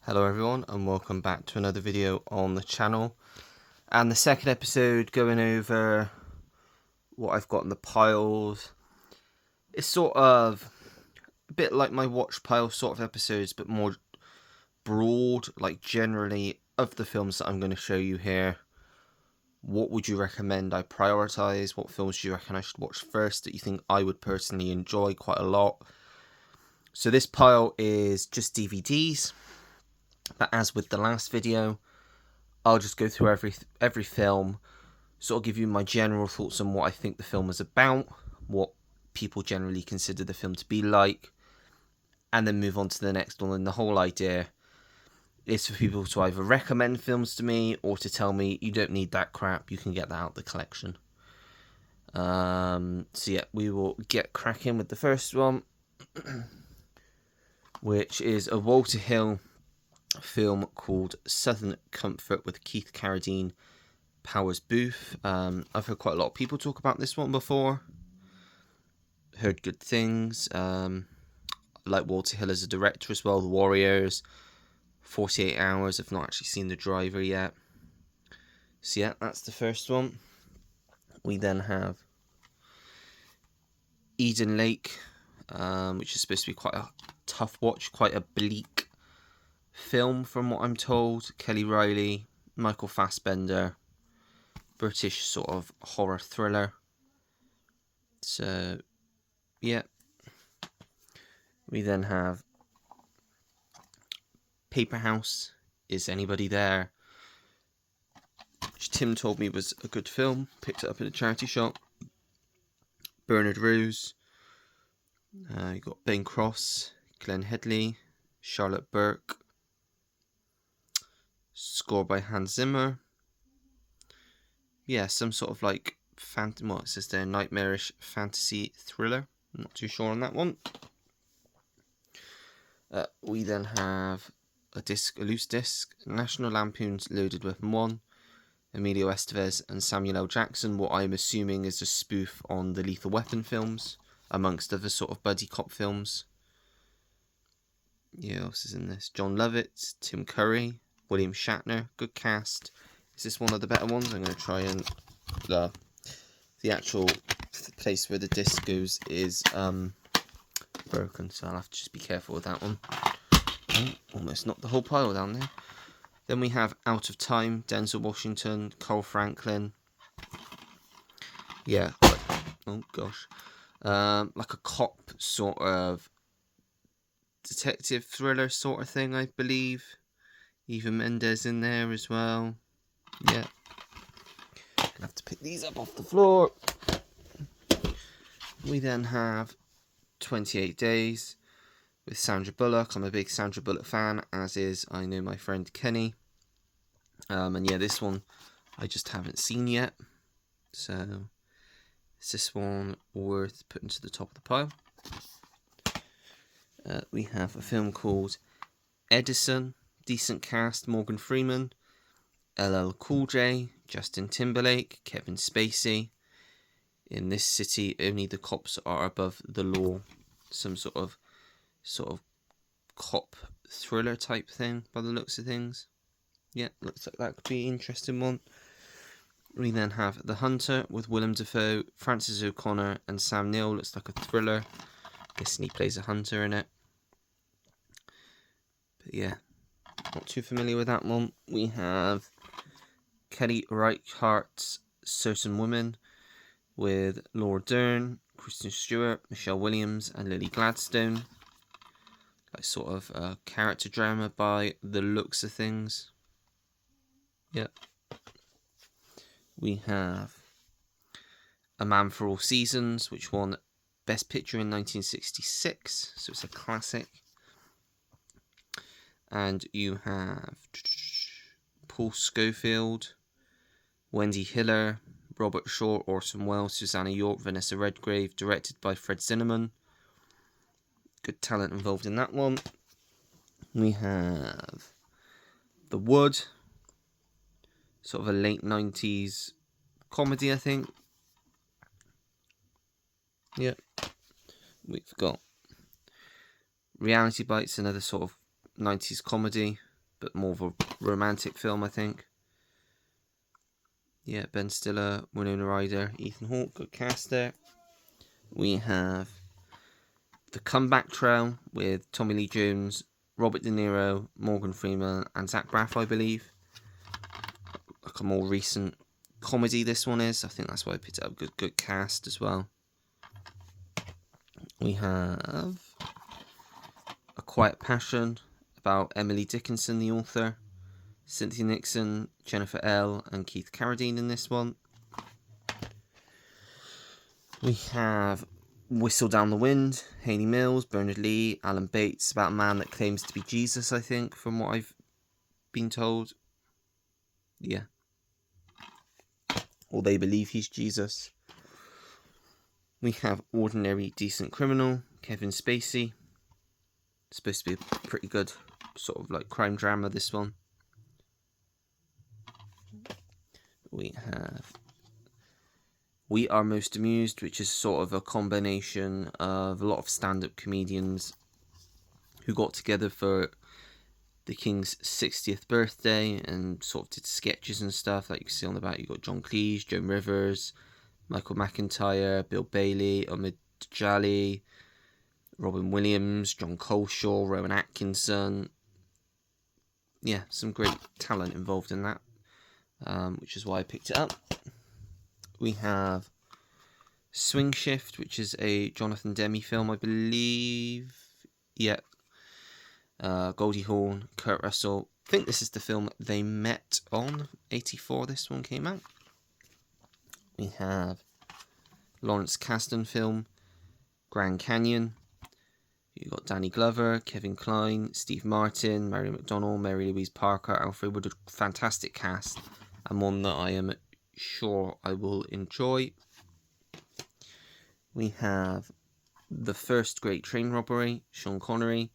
Hello everyone and welcome back to another video on the channel, and the second episode going over what I've got in the piles. It's sort of a bit like my watch pile sort of episodes, but more broad, like generally of the films that I'm going to show you here. What would you recommend I prioritise? What films do you reckon I should watch first that you think I would personally enjoy quite a lot? So this pile is just DVDs. But as with the last video, I'll just go through every film, sort of give you my general thoughts on what I think the film is about, what people generally consider the film to be like, and then move on to the next one. And the whole idea is for people to either recommend films to me or to tell me you don't need that crap, you can get that out of the collection. So yeah, we will get cracking with the first one, which is a Walter Hill film called Southern Comfort with Keith Carradine, Powers Booth. I've heard quite a lot of people talk about this one before. Heard good things. Like Walter Hill as a director as well. The Warriors, 48 Hours. I've not actually seen The Driver yet. So yeah, that's the first one. We then have Eden Lake, which is supposed to be quite a tough watch, quite a bleak film from what I'm told. Kelly Riley, Michael Fassbender, British sort of horror thriller. So yeah, we then have Paper House, Is Anybody There?, which Tim told me was a good film, picked it up in a charity shop. Bernard Rose, you got Ben Cross, Glenn Headley, Charlotte Burke, score by Hans Zimmer. Yeah, some sort of like what it says there, nightmarish fantasy thriller. I'm not too sure on that one. We then have a loose disc, National Lampoon's Loaded Weapon 1, Emilio Estevez and Samuel L. Jackson, what I'm assuming is a spoof on the Lethal Weapon films, amongst other sort of buddy cop films. Yeah, who else is in this? John Lovitz, Tim Curry, William Shatner, good cast. Is this one of the better ones? I'm going to try and... the actual place where the disc goes is broken, so I'll have to just be careful with that one. Oh, almost knocked the whole pile down there. Then we have Out of Time, Denzel Washington, Cole Franklin. Yeah, oh gosh. Like a cop sort of detective thriller sort of thing, I believe. Eva Mendes in there as well. Yeah. Gonna have to pick these up off the floor. We then have 28 Days with Sandra Bullock. I'm a big Sandra Bullock fan, as is, I know, my friend Kenny. And yeah, this one I just haven't seen yet. So, is this one worth putting to the top of the pile? We have a film called Edison. Decent cast, Morgan Freeman, LL Cool J, Justin Timberlake, Kevin Spacey. In this city, only the cops are above the law. Some sort of cop thriller type thing by the looks of things. Yeah, looks like that could be an interesting one. We then have The Hunter with Willem Dafoe, Francis O'Connor and Sam Neill. Looks like a thriller. Guessing he plays a hunter in it. But yeah, not too familiar with that one. We have Kelly Reichardt's Certain Women with Laura Dern, Kristen Stewart, Michelle Williams and Lily Gladstone. Like sort of a character drama by the looks of things. Yep. We have A Man for All Seasons, which won Best Picture in 1966, so it's a classic. And you have Paul Scofield, Wendy Hiller, Robert Shaw, Orson Welles, Susanna York, Vanessa Redgrave, directed by Fred Zinnemann. Good talent involved in that one. We have The Wood, sort of a late 90s comedy, I think. Yep. We've got Reality Bites, another sort of 90s comedy. but more of a romantic film, I think. Yeah, Ben Stiller, Winona Ryder, Ethan Hawke, good cast there. We have The Comeback Trail with Tommy Lee Jones, Robert De Niro, Morgan Freeman, and Zach Braff, I believe. Like a more recent comedy, this one is. I think that's why I picked it up. Good cast as well. We have A Quiet Passion about Emily Dickinson, the author. Cynthia Nixon, Jennifer L, and Keith Carradine in this one. We have Whistle Down the Wind, Hayley Mills, Bernard Lee, Alan Bates, about a man that claims to be Jesus, I think, from what I've been told. Yeah. Or they believe he's Jesus. We have Ordinary Decent Criminal, Kevin Spacey. It's supposed to be a pretty good sort of like crime drama, this one. We have We Are Most Amused, which is sort of a combination of a lot of stand-up comedians who got together for the King's 60th birthday and sort of did sketches and stuff. Like you can see on the back, you got John Cleese, Joan Rivers, Michael McIntyre, Bill Bailey, Omid Djalili, Robin Williams, John Coleshaw, Rowan Atkinson. Yeah, some great talent involved in that, which is why I picked it up. We have Swing Shift, which is a Jonathan Demme film, I believe. Yeah. Goldie Hawn, Kurt Russell. I think this is the film they met on. 84, this one came out. We have Lawrence Kasdan film, Grand Canyon. You've got Danny Glover, Kevin Kline, Steve Martin, Mary McDonnell, Mary Louise Parker, Alfred Wood. A fantastic cast, and one that I am sure I will enjoy. We have The First Great Train Robbery, Sean Connery,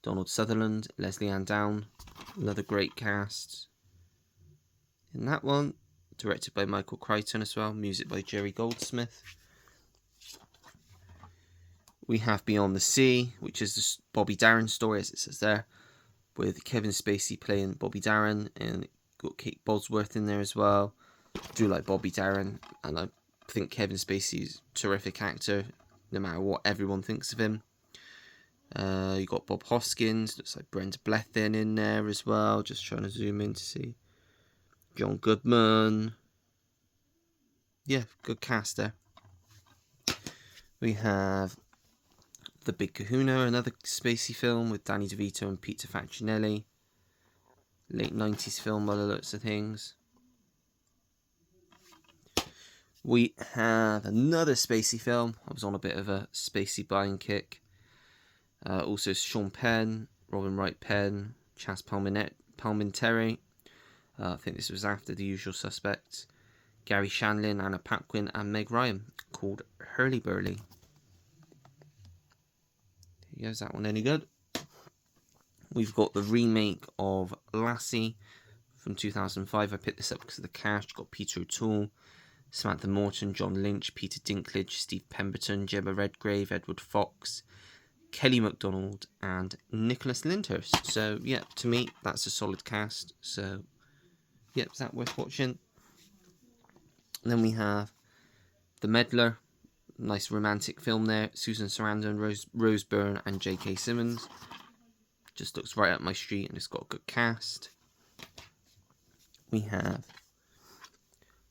Donald Sutherland, Leslie Ann Down. Another great cast in that one. Directed by Michael Crichton as well. Music by Jerry Goldsmith. We have Beyond the Sea, which is the Bobby Darin story, as it says there, with Kevin Spacey playing Bobby Darin, and got Kate Bosworth in there as well. I do like Bobby Darin, and I think Kevin Spacey's a terrific actor, no matter what everyone thinks of him. You got Bob Hoskins, looks like Brenda Blethyn in there as well. Just trying to zoom in to see. John Goodman. Yeah, good cast there. We have The Big Kahuna, another Spacey film with Danny DeVito and Peter Facinelli. Late 90s film by the looks of things. We have another Spacey film. I was on a bit of a Spacey buying kick. Also Sean Penn, Robin Wright Penn, Chas Palminteri. I think this was after The Usual Suspects. Gary Shandling, Anna Paquin, and Meg Ryan, called Hurly Burly. There you go, is that one any good? We've got the remake of Lassie from 2005. I picked this up because of the cast. Got Peter O'Toole, Samantha Morton, John Lynch, Peter Dinklage, Steve Pemberton, Gemma Redgrave, Edward Fox, Kelly MacDonald, and Nicholas Lyndhurst. So, yeah, to me, that's a solid cast. So, yeah, is that worth watching? And then we have The Meddler. Nice romantic film there. Susan Sarandon, Rose Byrne, and J.K. Simmons. Just looks right up my street, and it's got a good cast. We have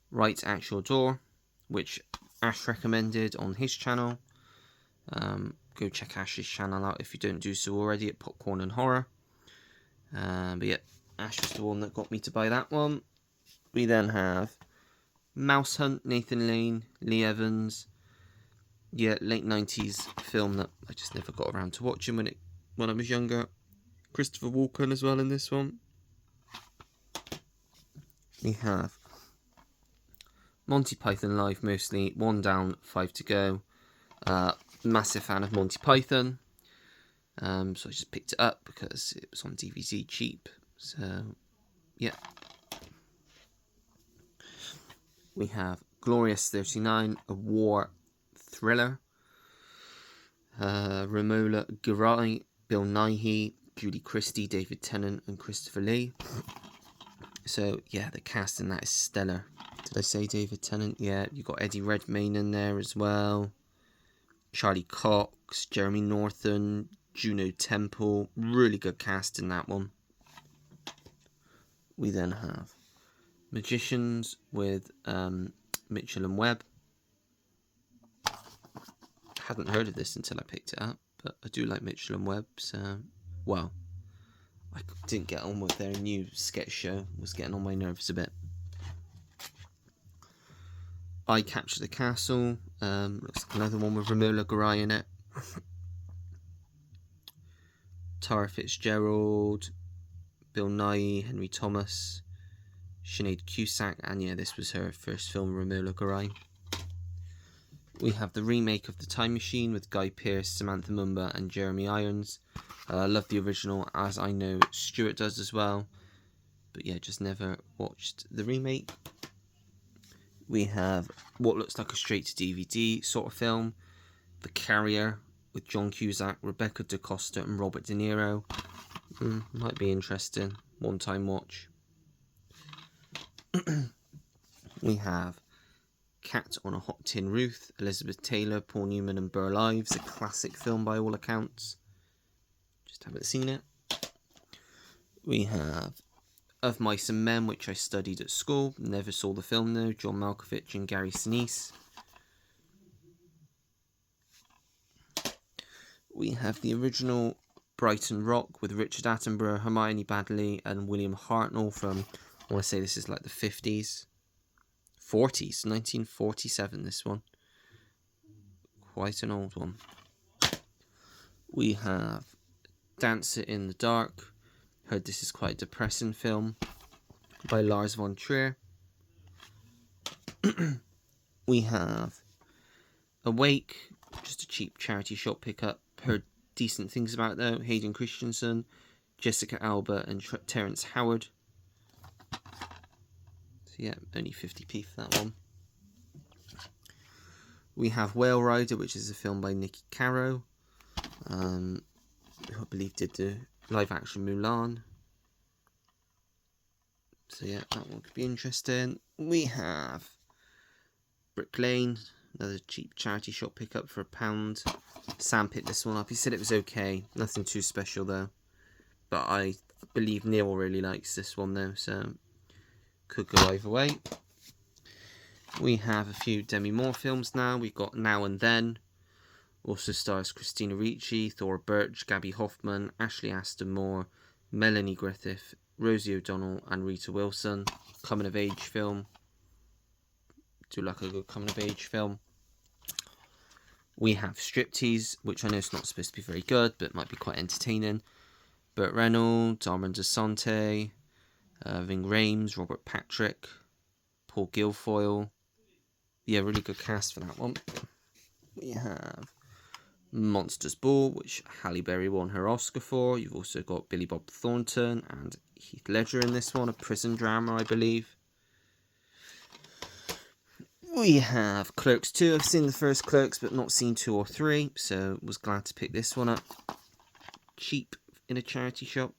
Right at Your Door, which Ash recommended on his channel. Go check Ash's channel out if you don't do so already at Popcorn and Horror. But yeah, Ash was the one that got me to buy that one. We then have Mouse Hunt, Nathan Lane, Lee Evans. Yeah, late 90s film that I just never got around to watching when I was younger. Christopher Walken as well in this one. We have Monty Python Live, mostly 1 down, 5 to go. Massive fan of Monty Python. So I just picked it up because it was on DVD cheap. So, yeah. We have Glorious 39, a war thriller. Romola Garai, Bill Nighy, Julie Christie, David Tennant and Christopher Lee. So yeah, the cast in that is stellar. Did I say David Tennant? Yeah, you got Eddie Redmayne in there as well. Charlie Cox, Jeremy Northam, Juno Temple. Really good cast in that one. We then have Magicians with Mitchell and Webb. Hadn't heard of this until I picked it up, but I do like Mitchell and Webb. So, well, I didn't get on with their new sketch show. It was getting on my nerves a bit. I Capture the Castle. Looks like another one with Romola Garai in it. Tara Fitzgerald, Bill Nighy, Henry Thomas, Sinead Cusack, and yeah, this was her first film, Romola Garai. We have the remake of The Time Machine with Guy Pearce, Samantha Mumba and Jeremy Irons. I love the original, as I know Stuart does as well. But yeah, just never watched the remake. We have what looks like a straight-to-DVD sort of film, The Carrier, with John Cusack, Rebecca DaCosta and Robert De Niro. Might be interesting. One-time watch. We have Cat on a Hot Tin Roof, Elizabeth Taylor, Paul Newman and Burl Ives, a classic film by all accounts. Just haven't seen it. We have Of Mice and Men, which I studied at school. Never saw the film though. John Malkovich and Gary Sinise. We have the original Brighton Rock with Richard Attenborough, Hermione Baddeley and William Hartnell from, I want to say this is like the 50s. 40s, 1947 this one. Quite an old one. We have Dancer in the Dark. Heard this is quite a depressing film by Lars von Trier. We have Awake, just a cheap charity shop pickup. Heard decent things about it though. Hayden Christensen, Jessica Alba and Terrence Howard. So yeah, only 50p for that one. We have Whale Rider, which is a film by Nicky Caro, who I believe did the live action Mulan. So yeah, that one could be interesting. We have Brick Lane, another cheap charity shop pickup for £1. Sam picked this one up. He said it was okay, nothing too special though. But I believe Neil really likes this one though, so could go either way. We have a few Demi Moore films now. We've got Now and Then. Also stars Christina Ricci, Thora Birch, Gabby Hoffman, Ashley Aston Moore, Melanie Griffith, Rosie O'Donnell and Rita Wilson. Coming of age film. Do like a good coming of age film. We have Striptease, which I know is not supposed to be very good, but might be quite entertaining. Burt Reynolds, Armand Assante, Ving Rhames, Robert Patrick, Paul Guilfoyle. Yeah, really good cast for that one. We have Monsters Ball, which Halle Berry won her Oscar for. You've also got Billy Bob Thornton and Heath Ledger in this one, a prison drama, I believe. We have Clerks 2. I've seen the first Clerks, but not seen 2 or 3, so was glad to pick this one up. Cheap in a charity shop.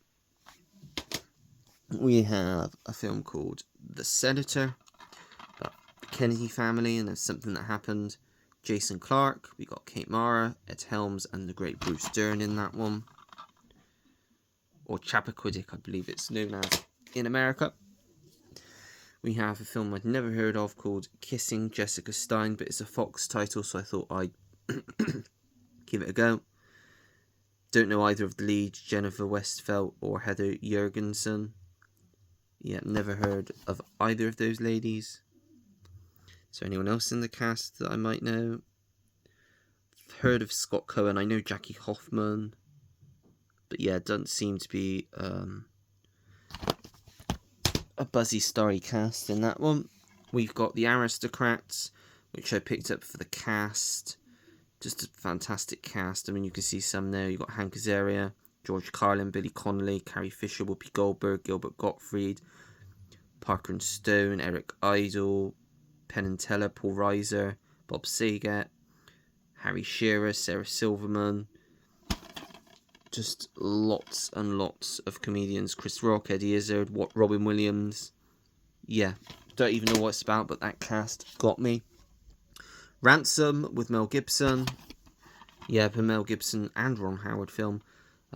We have a film called The Senator, about the Kennedy family, and there's something that happened. Jason Clarke, we got Kate Mara, Ed Helms, and the great Bruce Dern in that one. Or Chappaquiddick, I believe it's known as in America. We have a film I'd never heard of called Kissing Jessica Stein, but it's a Fox title, so I thought I'd give it a go. Don't know either of the leads, Jennifer Westfeldt or Heather Jorgensen. Yeah, never heard of either of those ladies. Is there anyone else in the cast that I might know? I've heard of Scott Cohen. I know Jackie Hoffman. But yeah, it doesn't seem to be a buzzy, starry cast in that one. We've got The Aristocrats, which I picked up for the cast. Just a fantastic cast. I mean, you can see some there. You've got Hank Azaria, George Carlin, Billy Connolly, Carrie Fisher, Whoopi Goldberg, Gilbert Gottfried, Parker and Stone, Eric Idle, Penn and Teller, Paul Reiser, Bob Saget, Harry Shearer, Sarah Silverman, just lots and lots of comedians. Chris Rock, Eddie Izzard, Robin Williams. Yeah, don't even know what it's about, but that cast got me. Ransom with Mel Gibson. Yeah, the Mel Gibson and Ron Howard film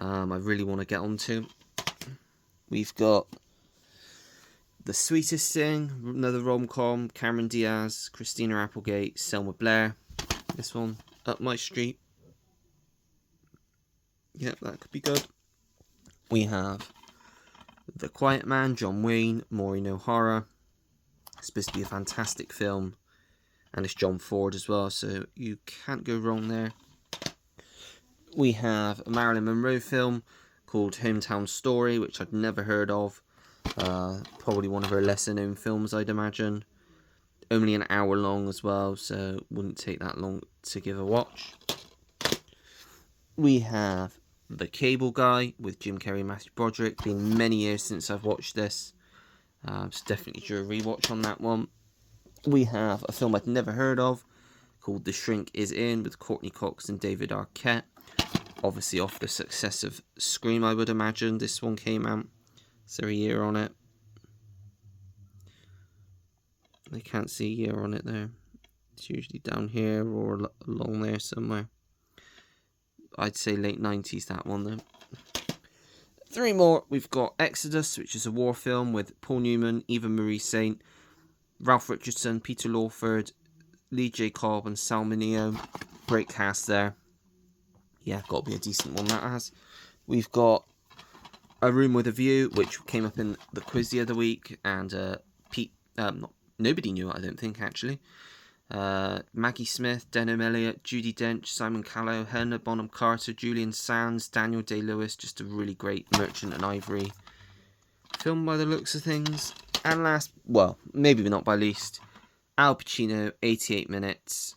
I really want to get onto. We've got The Sweetest Thing, another rom-com. Cameron Diaz, Christina Applegate, Selma Blair. This one, up my street. Yep, that could be good. We have The Quiet Man, John Wayne, Maureen O'Hara. It's supposed to be a fantastic film. And it's John Ford as well, so you can't go wrong there. We have a Marilyn Monroe film called Hometown Story, which I'd never heard of. Probably one of her lesser known films, I'd imagine. Only an hour long as well, so wouldn't take that long to give a watch. We have The Cable Guy with Jim Carrey and Matthew Broderick. Been many years since I've watched this. So definitely do a rewatch on that one. We have a film I'd never heard of called The Shrink Is In with Courtney Cox and David Arquette. Obviously off the success of Scream, I would imagine. This one came out. Is there a year on it? I can't see a year on it there. It's usually down here or along there somewhere. I'd say late 90s, that one though. 3 more. We've got Exodus, which is a war film with Paul Newman, Eva Marie Saint, Ralph Richardson, Peter Lawford, Lee J. Cobb and Salma Neo. Great cast there. Yeah, got to be a decent one that has. We've got A Room with a View, which came up in the quiz the other week, and nobody knew it, I don't think, actually. Maggie Smith, Denholm Elliott, Judi Dench, Simon Callow, Helena Bonham Carter, Julian Sands, Daniel Day-Lewis. Just a really great Merchant and Ivory film by the looks of things. And last, well, maybe not by least, Al Pacino, 88 Minutes.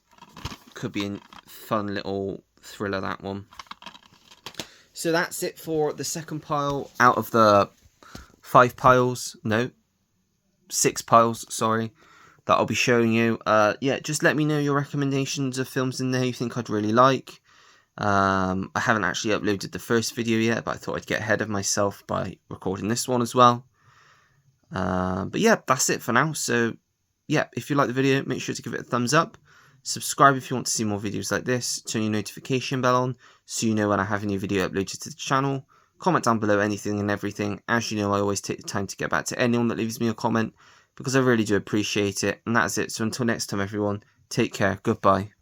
Could be a fun little thriller, that one. So that's it for the second pile out of the 5 piles. No, 6 piles, sorry, that I'll be showing you. Yeah, just let me know your recommendations of films in there you think I'd really like. I haven't actually uploaded the first video yet, but I thought I'd get ahead of myself by recording this one as well. But yeah, that's it for now. So yeah, if you like the video, make sure to give it a thumbs up. Subscribe if you want to see more videos like this. Turn your notification bell on so you know when I have a new video uploaded to the channel. Comment down below anything and everything. As you know, I always take the time to get back to anyone that leaves me a comment because I really do appreciate it. And that's it. So until next time, everyone, take care. Goodbye.